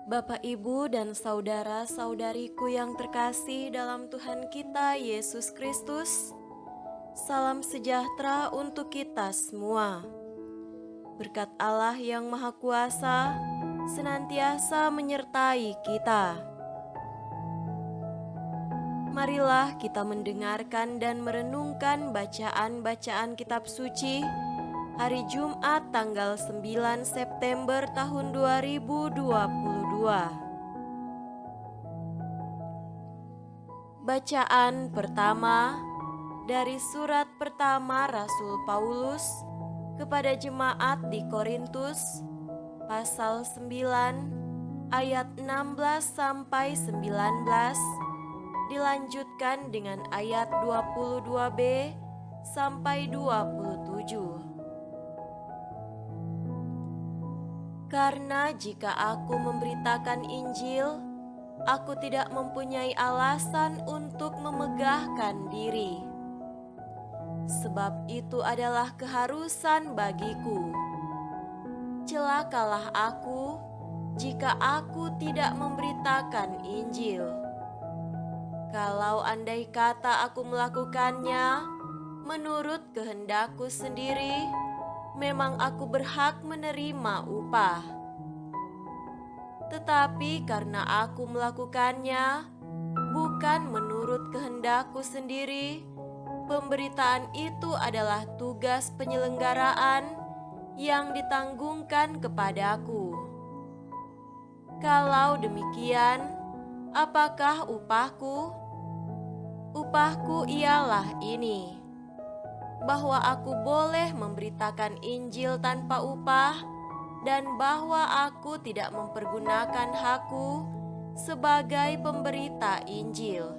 Bapak, Ibu, dan saudara-saudariku yang terkasih dalam Tuhan kita Yesus Kristus, salam sejahtera untuk kita semua. Berkat Allah yang Maha Kuasa senantiasa menyertai kita. Marilah kita mendengarkan dan merenungkan bacaan-bacaan kitab suci hari Jumat tanggal 9 September tahun 2022. Bacaan pertama dari surat pertama Rasul Paulus kepada jemaat di Korintus, pasal 9 ayat 16 sampai 19, dilanjutkan dengan ayat 22b sampai 27. Karena jika aku memberitakan Injil, aku tidak mempunyai alasan untuk memegahkan diri. Sebab itu adalah keharusan bagiku. Celakalah aku jika aku tidak memberitakan Injil. Kalau andai kata aku melakukannya menurut kehendakku sendiri, memang aku berhak menerima upah. Tetapi karena aku melakukannya bukan menurut kehendakku sendiri, pemberitaan itu adalah tugas penyelenggaraan yang ditanggungkan kepadaku. Kalau demikian, apakah upahku? Upahku ialah ini, bahwa aku boleh memberitakan Injil tanpa upah, dan bahwa aku tidak mempergunakan hakku sebagai pemberita Injil.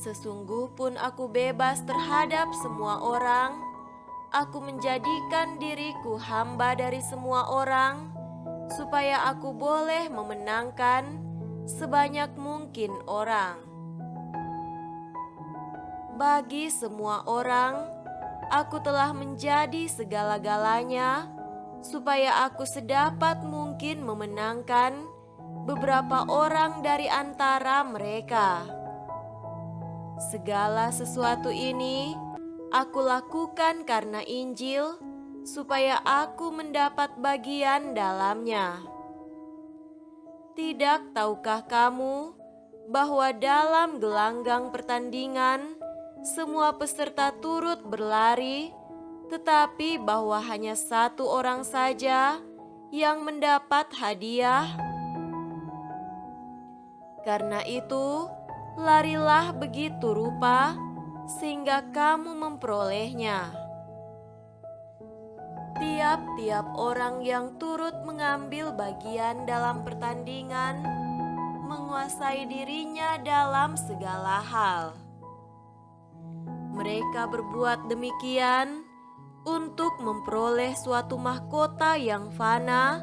Sesungguh pun aku bebas terhadap semua orang, aku menjadikan diriku hamba dari semua orang, supaya aku boleh memenangkan sebanyak mungkin orang. Bagi semua orang, aku telah menjadi segala-galanya, supaya aku sedapat mungkin memenangkan beberapa orang dari antara mereka. Segala sesuatu ini aku lakukan karena Injil, supaya aku mendapat bagian dalamnya. Tidak tahukah kamu bahwa dalam gelanggang pertandingan semua peserta turut berlari, tetapi bahwa hanya satu orang saja yang mendapat hadiah? Karena itu, larilah begitu rupa sehingga kamu memperolehnya. Tiap-tiap orang yang turut mengambil bagian dalam pertandingan menguasai dirinya dalam segala hal. Mereka berbuat demikian untuk memperoleh suatu mahkota yang fana,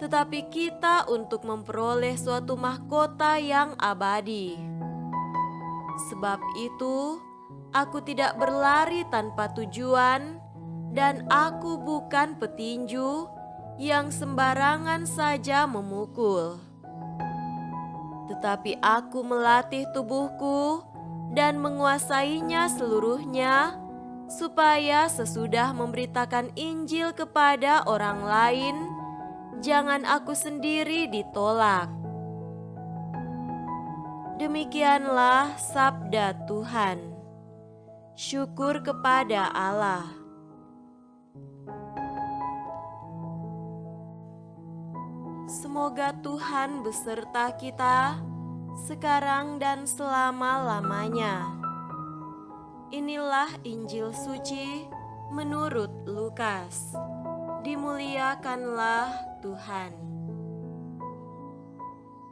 tetapi kita untuk memperoleh suatu mahkota yang abadi. Sebab itu, aku tidak berlari tanpa tujuan, dan aku bukan petinju yang sembarangan saja memukul. Tetapi aku melatih tubuhku dan menguasainya seluruhnya, supaya sesudah memberitakan Injil kepada orang lain, jangan aku sendiri ditolak. Demikianlah sabda Tuhan. Syukur kepada Allah. Semoga Tuhan beserta kita sekarang dan selama-lamanya. Inilah Injil suci menurut Lukas. Dimuliakanlah Tuhan.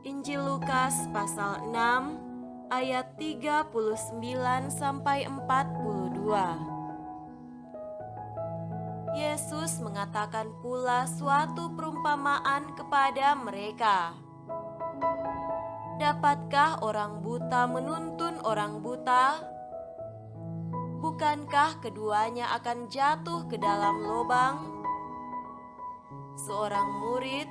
Injil Lukas pasal 6 ayat 39 sampai 42. Yesus mengatakan pula suatu perumpamaan kepada mereka. Dapatkah orang buta menuntun orang buta? Bukankah keduanya akan jatuh ke dalam lubang? Seorang murid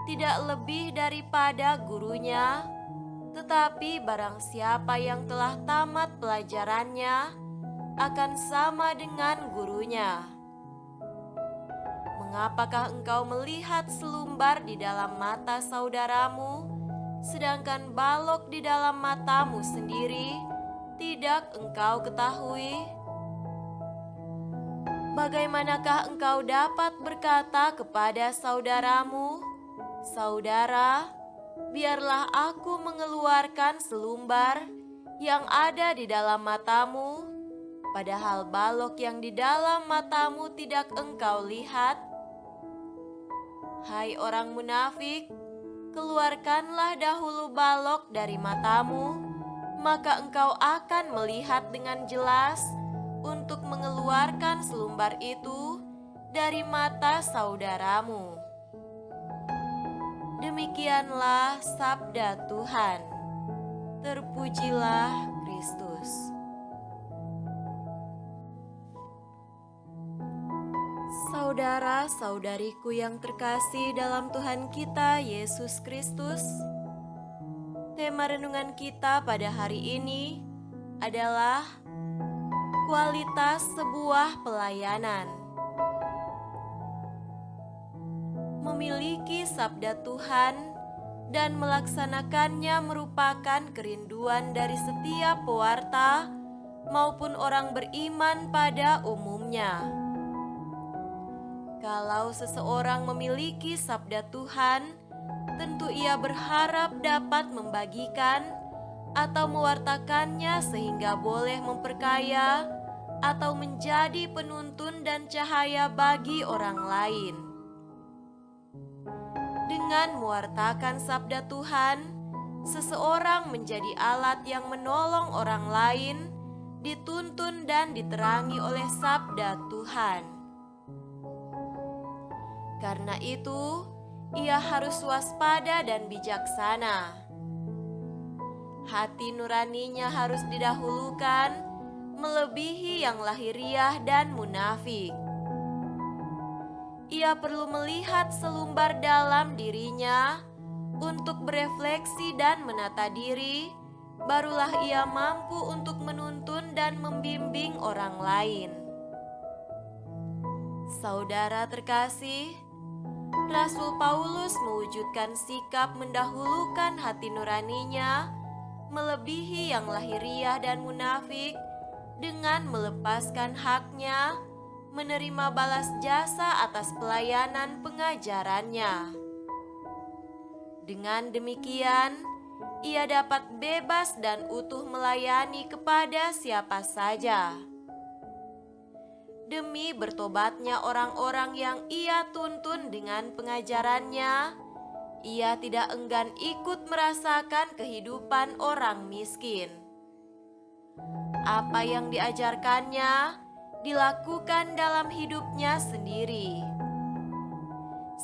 tidak lebih daripada gurunya, tetapi barang siapa yang telah tamat pelajarannya akan sama dengan gurunya. Mengapakah engkau melihat selumbar di dalam mata saudaramu, sedangkan balok di dalam matamu sendiri tidak engkau ketahui? Bagaimanakah engkau dapat berkata kepada saudaramu, "Saudara, biarlah aku mengeluarkan selumbar yang ada di dalam matamu," padahal balok yang di dalam matamu tidak engkau lihat? Hai orang munafik, keluarkanlah dahulu balok dari matamu, maka engkau akan melihat dengan jelas untuk mengeluarkan selumbar itu dari mata saudaramu. Demikianlah sabda Tuhan. Terpujilah Kristus. Saudara-saudariku yang terkasih dalam Tuhan kita Yesus Kristus, tema renungan kita pada hari ini adalah kualitas sebuah pelayanan. Memiliki sabda Tuhan dan melaksanakannya merupakan kerinduan dari setiap pewarta maupun orang beriman pada umumnya. Kalau seseorang memiliki sabda Tuhan, tentu ia berharap dapat membagikan atau mewartakannya sehingga boleh memperkaya atau menjadi penuntun dan cahaya bagi orang lain. Dengan mewartakan sabda Tuhan, seseorang menjadi alat yang menolong orang lain, dituntun dan diterangi oleh sabda Tuhan. Karena itu, ia harus waspada dan bijaksana. Hati nuraninya harus didahulukan, melebihi yang lahiriah dan munafik. Ia perlu melihat selumbar dalam dirinya untuk berefleksi dan menata diri, barulah ia mampu untuk menuntun dan membimbing orang lain. Saudara terkasih, Rasul Paulus mewujudkan sikap mendahulukan hati nuraninya melebihi yang lahiriah dan munafik dengan melepaskan haknya menerima balas jasa atas pelayanan pengajarannya. Dengan demikian, ia dapat bebas dan utuh melayani kepada siapa saja. Demi bertobatnya orang-orang yang ia tuntun dengan pengajarannya, ia tidak enggan ikut merasakan kehidupan orang miskin. Apa yang diajarkannya dilakukan dalam hidupnya sendiri.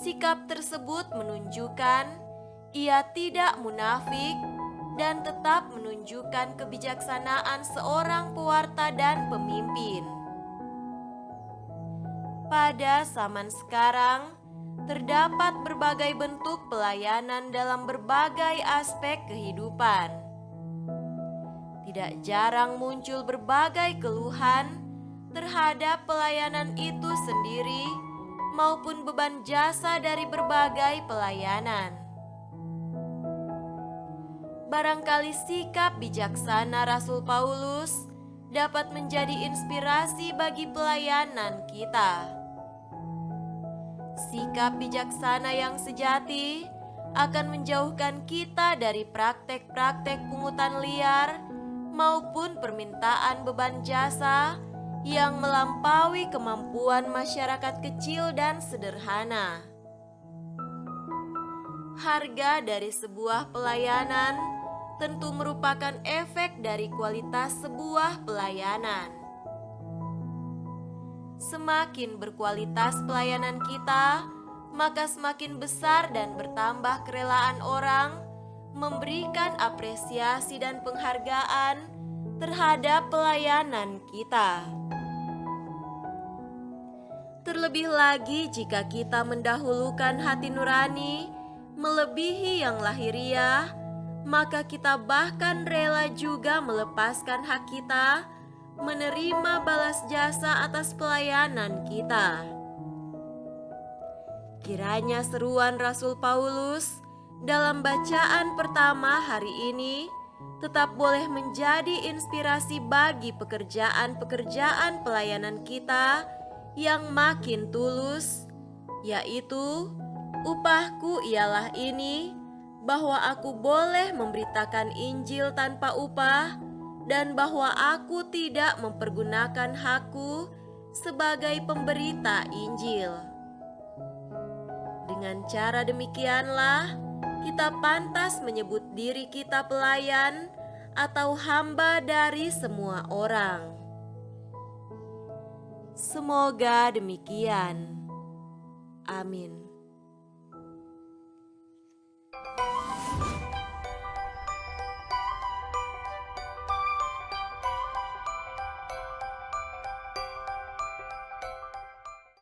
Sikap tersebut menunjukkan ia tidak munafik dan tetap menunjukkan kebijaksanaan seorang pewarta dan pemimpin. Pada zaman sekarang, terdapat berbagai bentuk pelayanan dalam berbagai aspek kehidupan. Tidak jarang muncul berbagai keluhan terhadap pelayanan itu sendiri maupun beban jasa dari berbagai pelayanan. Barangkali sikap bijaksana Rasul Paulus dapat menjadi inspirasi bagi pelayanan kita. Sikap bijaksana yang sejati akan menjauhkan kita dari praktek-praktek pungutan liar maupun permintaan beban jasa yang melampaui kemampuan masyarakat kecil dan sederhana. Harga dari sebuah pelayanan tentu merupakan efek dari kualitas sebuah pelayanan. Semakin berkualitas pelayanan kita, maka semakin besar dan bertambah kerelaan orang memberikan apresiasi dan penghargaan terhadap pelayanan kita. Terlebih lagi jika kita mendahulukan hati nurani melebihi yang lahiriah, maka kita bahkan rela juga melepaskan hak kita, menerima balas jasa atas pelayanan kita. Kiranya seruan Rasul Paulus dalam bacaan pertama hari ini tetap boleh menjadi inspirasi bagi pekerjaan-pekerjaan pelayanan kita yang makin tulus, yaitu upahku ialah ini, bahwa aku boleh memberitakan Injil tanpa upah dan bahwa aku tidak mempergunakan hakku sebagai pemberita Injil. Dengan cara demikianlah, kita pantas menyebut diri kita pelayan atau hamba dari semua orang. Semoga demikian. Amin.